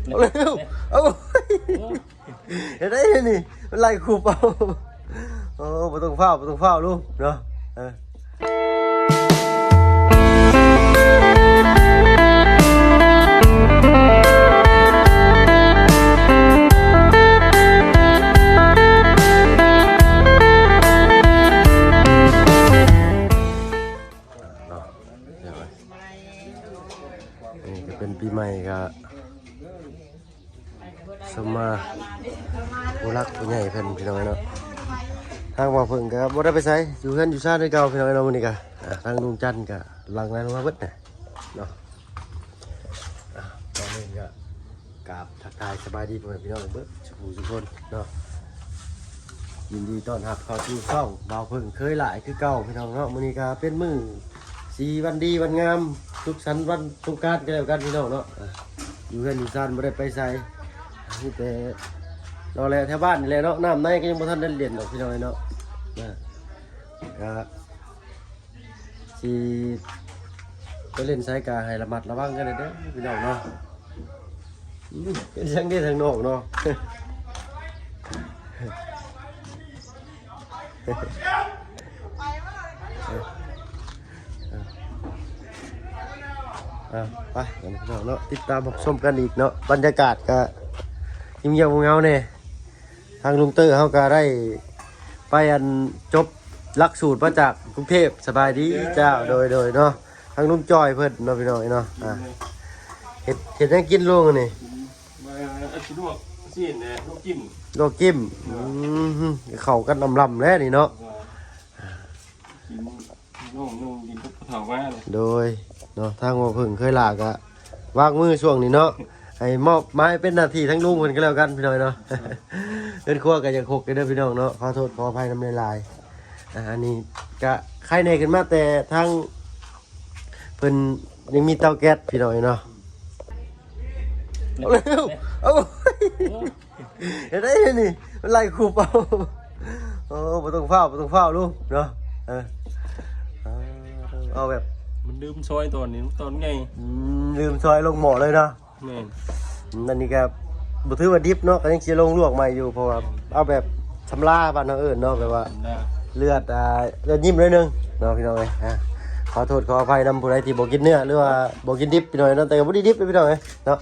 เอาเร็วเอาเห็นได้นี่มันไล่คูเป่าโอ้ไม่ต้องเฝ้าลูกเนาะนี่ก็เป็นปีใหม่ก็สมมาผู้รักผู้ใหญ่เพิ่นพี่น้องเนาะทางว่าเพิ่นก็บ่ได้ไปไสอยู่เฮือนอยู่ซ่านด้วยเก่าพี่น้องเนาะมื้อนี้ก็ทางลุงจันทร์ก็หลังนั้นมาเบิดน่ะเนาะตอนนี้ก็กราบทักทายสบายดีพ่อแม่พี่น้องเบิดทุกคนเนาะยินดีต้อนรับเข้าสู่ช่องบ่าวเพิ่งเคยหลายคือเก่าพี่น้องเนาะมื้อนี้ก็เป็นมื้อ4วันดีวันงามสุขสันต์วันสงกรานต์กันแล้วกันพี่น้องเนาะอยู่เฮือนอยู่ซ่านบ่ได้ไปไสนี่แต่รอแล้วแถวบ้านนี่แหละเนาะน้ำในก็ยังบ่ทันได้เรียนดอกพี่น้อยเนาะก็สิไปเล่นสายกาให้ระมัดระวังกันเด้อพี่น้องเนาะเป็นจังได้ทางนอกเนาะไปกันพี่น้องเนาะติดตามรับชมกันอีกเนาะบรรยากาศก็ยิ้มเยี่ยมเงาเนี่ยทางลุงเตอร์เขาก็ได้ไปอันจบหลักสูตรมาจากกรุงเทพสบายดีเจ้าโดยเนาะทางลุงจอยเพิ่นเนาะพี่น้องเนาะเห็ดให้กินลุงนี่ลวกซีนเนี่ยลวกจิ้มเข้ากันลำแล้วนี่เนาะนุ่งกินทุกเถาว่าเลยโดยเนาะทางว่าเพิ่งเคยลากะวางมือช่วงนี้เนาะให้มอบไม้เป็นหน้าที่ทั้งลุงเพิ่นก็แล้วกันพี่น้องเนาะเอิ้นครัวก็ยังคกกันเด้อพี่น้องเนาะขอโทษขออภัยน้ำลายอันนี้ก็ใครในกันมาแต่ทางเพิ่นยังมีเตาแก๊สพี่น้องเนาะเอาเร็วเอาเห็นได้นี่มันไล่คูเป่าโอ้ไม่ต้องเฝ้าลูกเนาะเอาแบบมันลืมซอยตอนนี้ตอนไงลืมซอยลงหม้อเลยเนาะนั่นนี่ก็บุถือว่าดิบเนาะก็ยังเชียร์ลงลวกใหม่อยู่เพราะว่าเอาแบบชำระบ้านเราเนาะแบบว่าเลือดยิ้มเลยนึงเนาะพี่น้องเลยขอโทษขออภัยนำผู้ใดที่บอกกินเนื้อหรือว่าบอกกินดิบพี่น้องเนาะแต่ก็บ่ได้ดิบเลยพี่น้องเลยเนาะ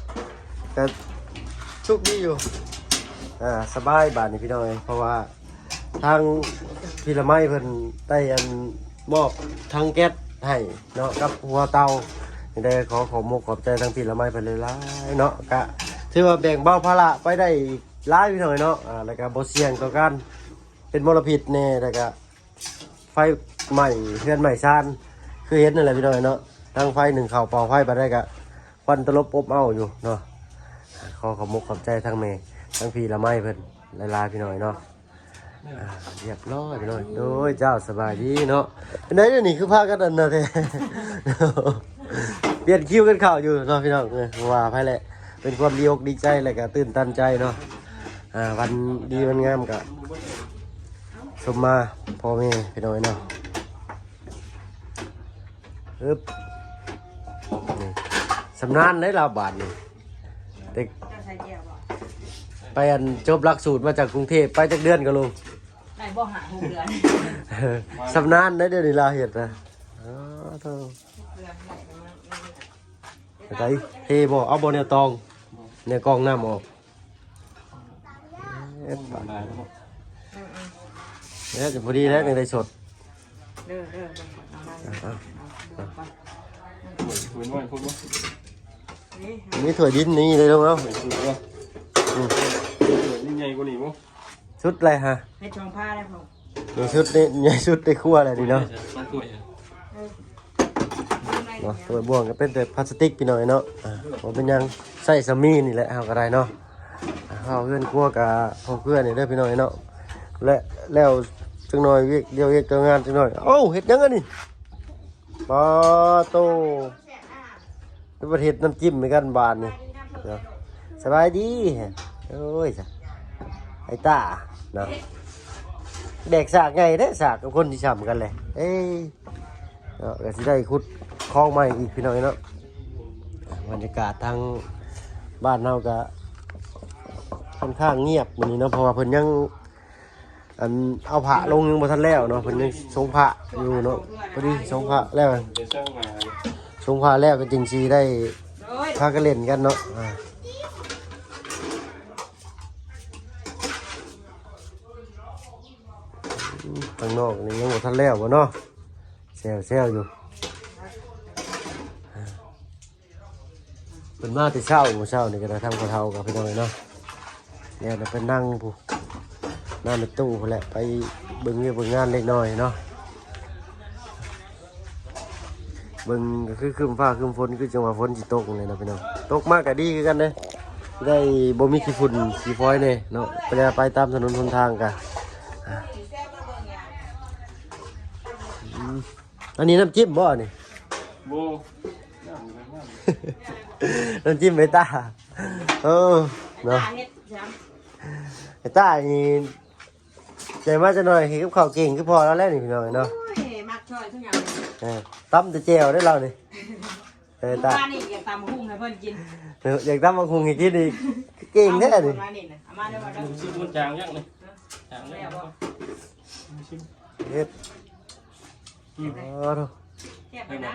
แต่ชุกดีอยู่สบายบ้านนี่พี่น้องเลยเพราะว่าทางพี่ละไม้เพิ่นได้อันมอบทางแก๊สให้เนาะกับหัวเตาได้ขอขอบใจทางพี่ละไม้ไปเลยหลายเนาะก็ถือว่าแบ่งเบาภาระไปได้หลายพี่น้อยเนาะแล้วก็บ่เสี่ยงต่อการเป็นมลพิษแน่แล้วก็ไฟใหม่เฮือนใหม่ซ่านคือเห็นนั่นแหละพี่น้อยเนาะทางไฟหนึ่งเข่าเป่าไฟไปได้ก็ควันตลบอบเอาอยู่เนาะขอบใจทางแม่ทางพี่ละไม้เพิ่นหลายๆพี่น้อยเนาะเรียบร้อยพี่น้อยโดยเจ้าสบายดีเนาะเป็นไงนี่คือพากันนะแท้เปลี่ยนคิวกันข่าวอยู่เนาะพี่น้องว่าไปแหละเป็นความดีอกดีใจเลยก็ตื่นตันใจเนาะวันดีวันงามก็สมมาพ่อแม่พี่น้อยเนาะสำนานได้ลาบาทนี่เด็กไปอันจบหลักสูตรมาจากกรุงเทพไปจากเดือนกันลุงไหนบ่หา6 เดือนสำนานได้เดือนนี้ลาเห็ดนะไเฮบ่เอาบ่เนี่ยตองเนี่ยกองน้ำออกเนี่ยจะพอดีแล้วในสดนี่ถั่วดินนี่เลยลูกเนาะนี่ไงกูหนีมั้งชุดอะไรฮะให้ชองผ้าได้ผมนี่ชุดนี่ใหญ่ชุดในครัวอะไรดีเนาะตัวบ่วงก็เป็นแต่พลาสติกพี่น้อยเนาะผมเป็นยังใส่สมีนี่แหละเอาก็ได้เนาะเอาเพื่อนครัวกับพ่อเพื่อนนี่ได้พี่น้อยเนาะและแล้วจังหน่อยเดียวจังงานจังหน่อยโอ้เห็ดยังไงนี่ปลาโตเป็นประเทศน้ำจิ้มเหมือนกันบานนี่สบายดีโอ้ยไอ้ตาเนาะเด็กสากไงได้สากกับคนที่ฉ่ำกันเลยเอ้ยเนาะก็สิได้ขุดคลองใหม่อีกพี่น้อยเนาะบรรยากาศทาง บ้านเฮาก็ค่อนข้างเงียบมื้อนี้เนาะเพราะว่าเพิ่นยังอันเอาผ้าลงยังบ่ทันแล้วเนาะเพิ่นยังทรงผ้าอยู่เนาะพอดีทรงผ้าแล้ว เดี๋ยวสร้างมา ทรงผ้าแล้วก็จึงสิได้ โอ้ย พากันเล่นกันเนาะข้างนอกนี่ยังบ่ทันแล้วบ่เนาะแซวอยู่เป็นมาแต่เช้ามื้อเช้านี่ก็ได้ทำกะเพรากับพี่น้องเนาะเนี่ยเดี๋ยวไปนั่งผู้นั่งในตู้พุ่นแหละไปเบิ่งเวียกเบิ่งงานเล็กน้อยเนาะเบิ่งก็คือครึ้มฟ้าครึ้มฝนคือจังหวะฝนสิตกเลยนะพี่น้องตกมากก็ดีคือกันเด้ได้บ่มีขี้ฝุ่นขี้ฟอยเด้เนาะไปตามถนนหนทางกันอันนี้น้ำจิ้มบ่นี่ โบ น้ำจิ้มไอ้ตาเนาะ เฮ็ดจ้ะ ไอ้ตานี่ใจมาจะหน่อยเห็นกับข้าวเก่งคือพอแล้วแหละนี่พี่น้องเนาะ โอ้ยมักช่อยทุกอย่าง ตำแต่แจ่วได้เรานี่ไอ้ตา บ้านนี่อยากตำหุ้งให้เพิ่นกิน อยากตำมาคุงให้กินอีกเก่งแท้นี่ มานี่นะเอามาเด้อมาเด้อ ชิมมันจางยังเลยจางแล้วชิม เฮ็ดโอ้โห แซ่บไปนะ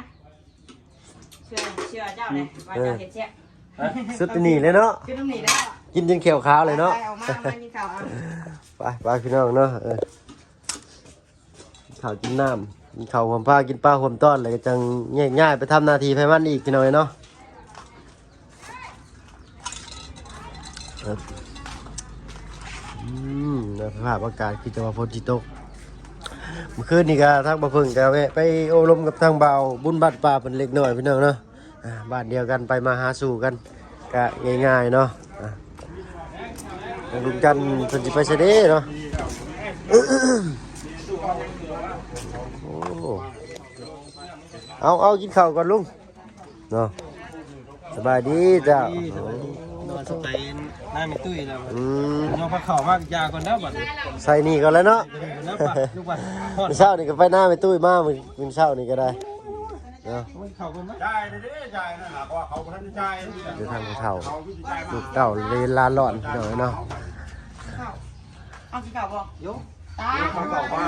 เชื่อเจ้าเลยว่าเจ้าเฮ็ดแซ่บ สุดนี่เลยเนาะ คือตรงนี้แล้ว กินจนเขียวขาวเลยเนาะ เอามากินข้าวเอา ไปพี่น้องเนาะข้าวกินน้ำกินข้าวหอมปลากินปลาหอมต้อนเลยจังง่ายๆไปทำหน้าที่ให้มันอีกพี่น้องเนาะสภาพอากาศคือจะว่าฝนสิตกเมื่อคืนนี่ก็ทางบ่เพิ่งก็ไปอบรมกับทางเบาบุญบัดป่าเป็นเล็กน้อยพี่น้องเนาะบ้านเดียวกันไปมาหาสู่กันก็ง่ายๆเนาะลุงจันทร์เพิ่นสิไปเสด็จเนาะโอ้เอากินข้าวก่อนลุงเนาะสบายดีจ้าน อนสไปหน้าไม่ตุ้ยแล้ว ม ยองพักเข่ามากยาก่อนแล้วบัด ใส่นี่ก่อนแล้วเนาะ แล้วปัดลูกบัดทอด เช้านี่ก็ไปหน้าไปตุ้ยมามึงเช้านี่ก็ได้เนาะ เข่ากันมั้ย จ่ายเด้อจ่ายนั่นน่ะเพราะว่าเขาบ่ทันได้จ่าย เดี๋ยวทางเฒ่า เขาวิธีจ่ายมา ลูกเต่าเลนลานหลอนหน่อยเนาะ เอากินข้าวบ่ยกตา เขาบอกว่า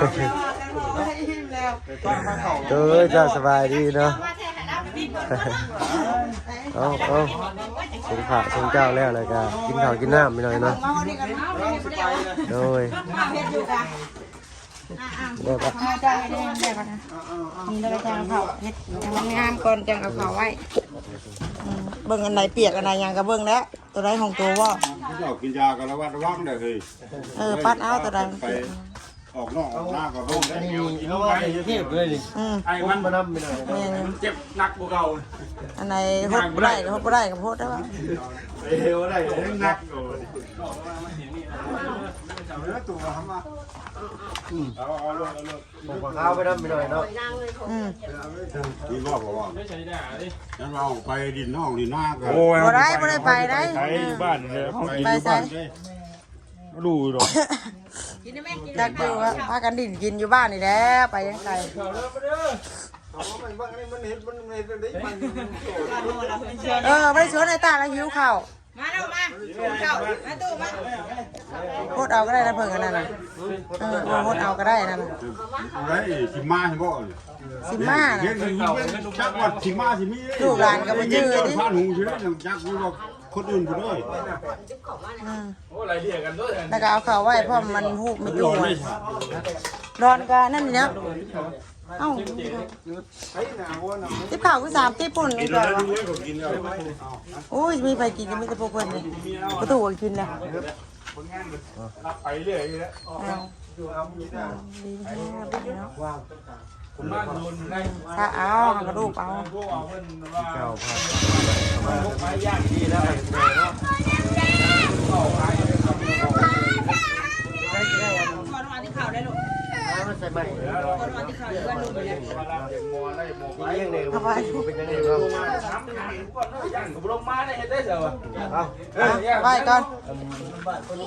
แล้ว ต้องมาเขา จ้าสบายดีเนาะ มาแท้หาดิน เอาสงขาสงเจ้าแล้วเลยก็กินข้าวกินน้ำไปหน่อยเนาะ เมาดิกันเมาดิบ่ได้ โดย มาเฮ็ดอยู่กัน เดี๋ยวก็ มาจ้างให้ได้ได้ป่ะนะนี่แล้วก็จ้างเขาเฮ็ดงามก่อนจังเอาเขาไว้เบิ่งอันไหนเปียกอันไหนยังก็เบิ่งแล้วตัวใดของตัวว่า เจ้ากินยาก็ระวัดระวังเด้อเฮ้ย ปัดเอาตัวใด ไปออกนอกออกหน้าก็ลงได้ นี่เอาไว้เทพเลยดิ ไอ้มัน มานำไปหน่อย เจ็บหนักกว่าเก่า อันไหนฮดบ่ได้ฮดบ่ได้ก็โพดได้ป่ะ เอวได้นักเอาลง บอกข้าวไปนำไปหน่อยเนาะ นี่บอกว่า ไม่ใช่ด่าดิ งั้นเราไปดินนอกดินหน้าก็ บ่ได้ไปได้ ใช้บ้านเลย ไปใส่ ดูดอก จักดูว่าพากันดินกินอยู่บ้านนี่แหละไปยังไงไม่ชวนไอ้ตาแล้วหิวข้าวมาแล้วมาข้าวมาตู้มาโคตรเอาก็ได้นะเพิ่งกันนั่นน่ะโคตรเอาก็ได้นั่นน่ะ ไรสิมาใช่บ่ สิมา เฮ็ดเป็นจักวัดสิมาสิมี ลูกหลานก็มายื้อดิ ผ่านหูชื่อจักอยู่ว่าคนอื่นผู้ด้วย โอ้ไรเดียกันด้วย แล้วก็เอาข้าวไว้เพราะมันหูไม่อยู่ร้อนกันนั่นนี่เนาะเอ้าติ๊บข้าวคือ3ติ๊บปุ่นนี่ก็อุ้ยมีไปกินก็มีแต่พวกเพิ่นนี่ประตูก็กินแล้ว ไปเรื่อยอยู่แล้ว ถ้าเอากระดูกเอา เจ้าพา คนวันที่ข่าวได้ลูก ใส่ใหม่ คนวันที่ข่าวเพื่อนลูกไปเลย นี่ยังไงเป็นยังไงบ้าง ลงมาเนี่ยเห็นได้เหรอ เอา ไหว้ก่อน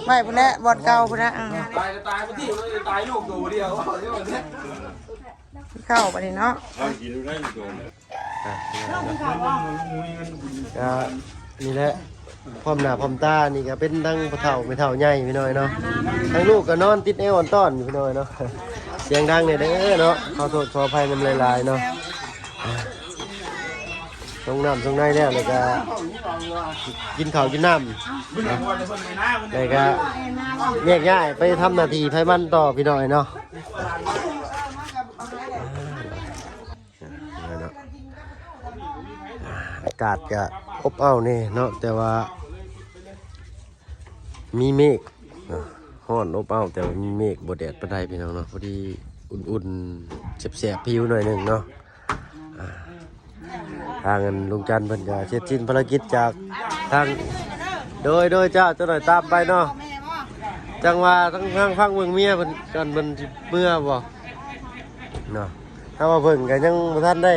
ไหว้พุ่นแหละบอดเก่าพุ่นนะ ตายตายไปที่ตายลูกอยู่เดียว เข้าไปนี่เนาะ กินได้ตัว นี่แหละ พร้อมหน้าพร้อมตานี่ก็เป็นทั้งพ่อเฒ่าแม่เฒ่าใหญ่พี่น้อยเนาะทั้งลูกก็นอนติดแอวอ่อนต้อนอยู่พี่น้อยเนาะเสียงดังเนี่ยเด้อเนาะขอโทษขออภัยนำหลายๆเนาะส่งน้ำส่งในแล้วเลยก็กินข้าวกินน้ำเลยก็แยกย้ายไปทำหน้าที่ไผมันต่อพี่น้อยเนาะอากาศก็อบอ้าวนี่เนาะแต่ว่ามีเมฆร้อนอบอ้าวแต่ว่ามีเมฆบ่แดดปานใดพี่น้องเนาะพอดีอุ่นๆแสบๆผิวหน่อยหนึงเนาะทางลุงจันทร์เพิ่นก็เสร็จสิ้นภารกิจจากทางโดยเจ้าหน่อยตามไปเนาะจังว่าทั้งทางฟังเมืองเมียเพิ่นกันเพิ่นสิเมื่อบ่เนาะถ้าว่าเพิ่นก็ยังบ่ทันได้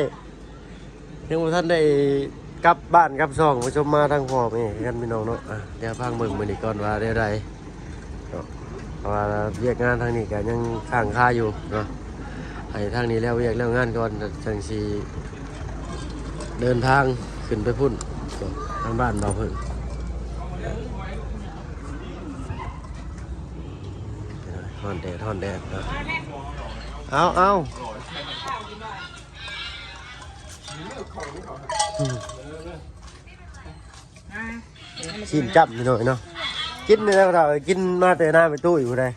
กลับบ้านกลับช่องไปชมมาทางพ่อแม่กันพี่น้องเนาะเดี๋ยวพังเบิ่งมื้อนี้ก่อนว่าได้ใดเนาะเพราะว่าเวียกงานทางนี้ก็ยังค้างคาอยู่เนาะให้ทางนี้แล้วเวียกแล้วงานก่อนจังสิเดินทางขึ้นไปพุ่นทางบ้านเราเพิ่งท่อนแดดนะเอาชิมจับหน่อยเนาะกินนี่แล้วเรากินมาแต่หน้าไปตู้อยู่ได้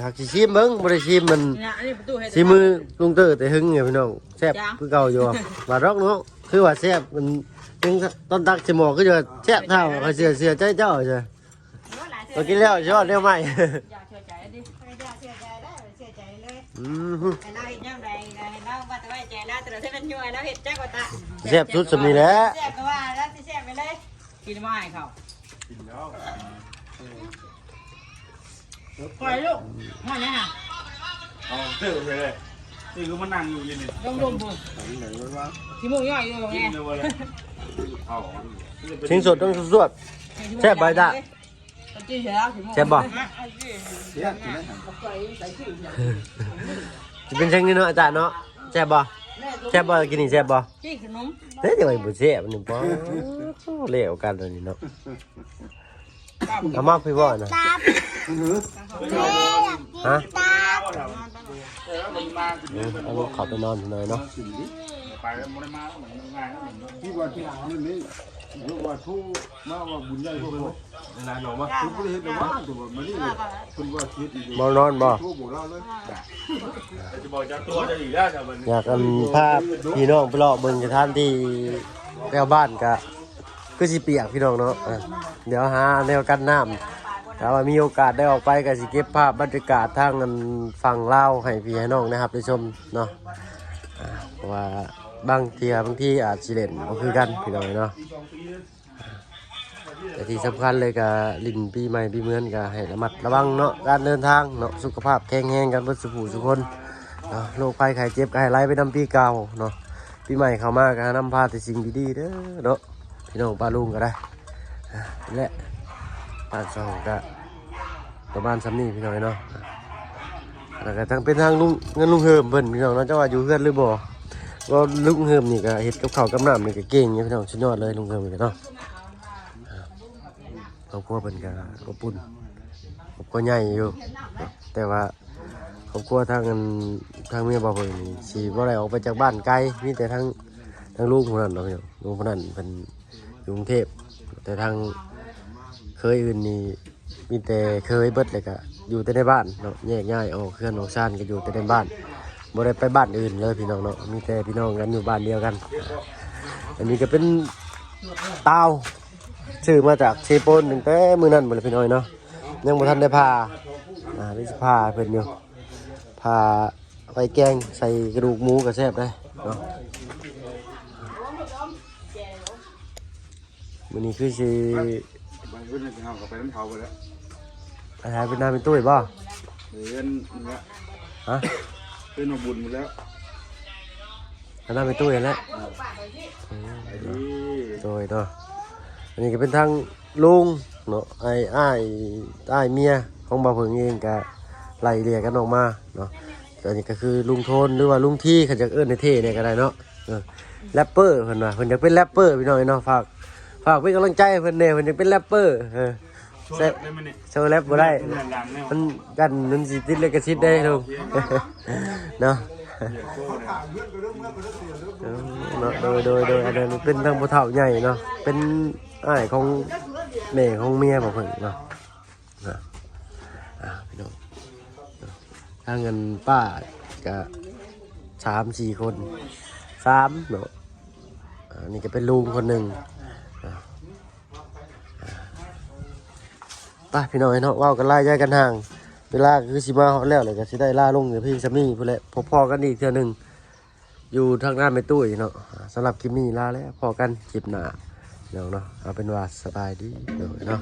หักชิมเบิ้งบริชิมมันชิมมือลุงเตอร์แต่หึงไงพี่น้องแซ่บคือเก่าอยู่ว่าร็อกเนาะคือว่าแซ่บมันยังต้นตักสมอก็จะแซ่บเท่าเสียใจเจ้าใช่เรากินแล้วยอดเร็วไหมแซ่บสุดสมีแล้วแซ่บก็ว่าแล้วสิแซ่บไปเลยกินมาให้เขาปล่อยลูกมาเนี่ยค่ะ เอาเติมเลยนี่คือมันนั่งอยู่ยินนี่ ดมปุ๊บขี้มูกย่อยอยู่ไง เอา ชิ้นสดต้องสดแซ่บใบด่าแซ่บบ่จะเป็นเช่นนี้เนาะอาจารย์เนาะแซ่บบ่กินนี่แซ่บบ่กินขนมเฮ้ยเดี๋ยวไอ้บุเซ่มันป้อเลี้ยวกันเลยนี่เนาะเอามาพี่บ่นะฮะเอาลูกเขาไปนอนหน่อยเนาะ ไปแล้วไม่ได้มาเหมือนง่ายนะที่ว่าที่หลังนี่รู้ว่าทู่มาว่าบุญใหญ่พวกเรานานหนอมาทุกประเทศเลยว่าตัวมันนี่เลยคุณว่าคิดดี บ่นอนบ่ ทู่บอกเราเลยจะบอกจะตัวจะดีแล้วจะมัน อยากกันภาพพี่น้องไปเลาะเบิ่งสถานที่แถวบ้านก็คือสิเปียกพี่น้องเนาะเดี๋ยวหาแนวกันน้ำถ้าว่ามีโอกาสได้ออกไปก็สิเก็บภาพบรรยากาศทางฝั่งลาวให้พี่ให้น้องนะครับได้ชมเนาะเพราะว่าบางทีอาจสิเล่นก็คือกันพี่น้องเนาะแต่ที่สำคัญเลยก็ลิ้นปีใหม่ปีเมือนก็ให้ระมัดระวังเนาะการเดินทางเนาะสุขภาพแข็งแรงกันเบิดสุขทุกคนเนาะโรคภัยไข้เจ็บก็ให้ไล่ไปนำปีเก่าเนาะปีใหม่เข้ามาก็นำพาแต่สิ่งดีๆเด้อเนาะพี่น้องป้าลุงก็ได้และบ้านสองก็ประมาณซ้ำนี้พี่น้องเนาะแล้วก็ทั้งเป็นทางลุงเงินลุงเฮิมเพิ่นพี่น้องเนาะเจ้าว่าอยู่เฮือนหรือบ่ก็ลุงเฮิมนี่ก็เฮ็ดกับข้าวกับน้ำนี่ก็เก่งพี่น้องสุดยอดเลยลุงเฮิมนี่เนาะครอบครัวเพิ่นก็อบอุ่นครอบครัวใหญ่อยู่แต่ว่าครอบครัวทางเมียบ่าวเพิ่นนี่สิบ่ได้ออกไปจากบ้านไกลมีแต่ทางลุงคนนั้นเนาะพี่น้องลุงคนนั้นเพิ่นอยู่กรุงเทพแต่ทางเคยอื่นนี่มีแต่เคยเบิดเลยก็อยู่แต่ในบ้านเนาะแยกย้ายออกเคลื่อนออกซ่านก็อยู่แต่ในบ้านบ่ได้ไปบ้านอื่นเลยพี่น้องเนาะมีแต่พี่น้องกันอยู่บ้านเดียวกันอันนี้ก็เป็นเตาซื้อมาจากเชโปนตั้งแต่มื้อนั้นบ่เลยพี่น้อยเนาะยังบ่ทันได้พาได้สิพาเพิ่นอยู่พาไปแกงใส่กระดูกหมูก็แซ่บได้เนาะมื้อนี้คือสิ บางคนจะเอากับไปน้ำเผาไปแล้ว ไปหาเป็นน้ำเป็นตุ้ยบ่ เรียนนี่ละ ฮะ เป็นมาบุญหมดแล้ว เป็นน้ำเป็นตุ้ยแล้วโดยเนาะอันนี้ก็เป็นทางลุงเนาะไอ้เมียของบ่าวเพิ่งเองก็ไล่เรียกกันออกมาเนาะอันนี้ก็คือลุงโทนหรือว่าลุงที่เขาจะเอิ้นในเท่เนี่ยก็ได้เนาะแรปเปอร์เพิ่นว่าเพิ่นอยากเป็นแรปเปอร์พี่น้องเนาะฝาก ฝากเป็นกำลังใจให้เพิ่นเด้เพิ่นยังเป็นแรปเปอร์โชว์แรปบ่ได้มันกันมันสิติดลิขสิทธิ์ได้ลุงเนาะเนาะโดยอันนั้นเป็นทางผู้เฒ่าใหญ่เนาะเป็นอ้ายของแม่ของเมียบ่เพิ่นเนาะพี่น้องทางเงินป้าก็3-4 คน3เนาะนี่ก็เป็นลุงคนหนึ่งไปพี่น้องเนาะว้าวกันไล่ย้ายกันห่างเวลาคือสิมาฮอดแล้วเลยก็สิได้ล่าลงกับพี่ซัมมี่พุ่นแหละพอกันอีกเทื่อนึงอยู่ทางด้านแม่ตุ้ยเนาะสำหรับคลิปนี้ลาแล้วพอกันคลิปหน้าเนาะเอาเป็นว่าสบายดีเนาะ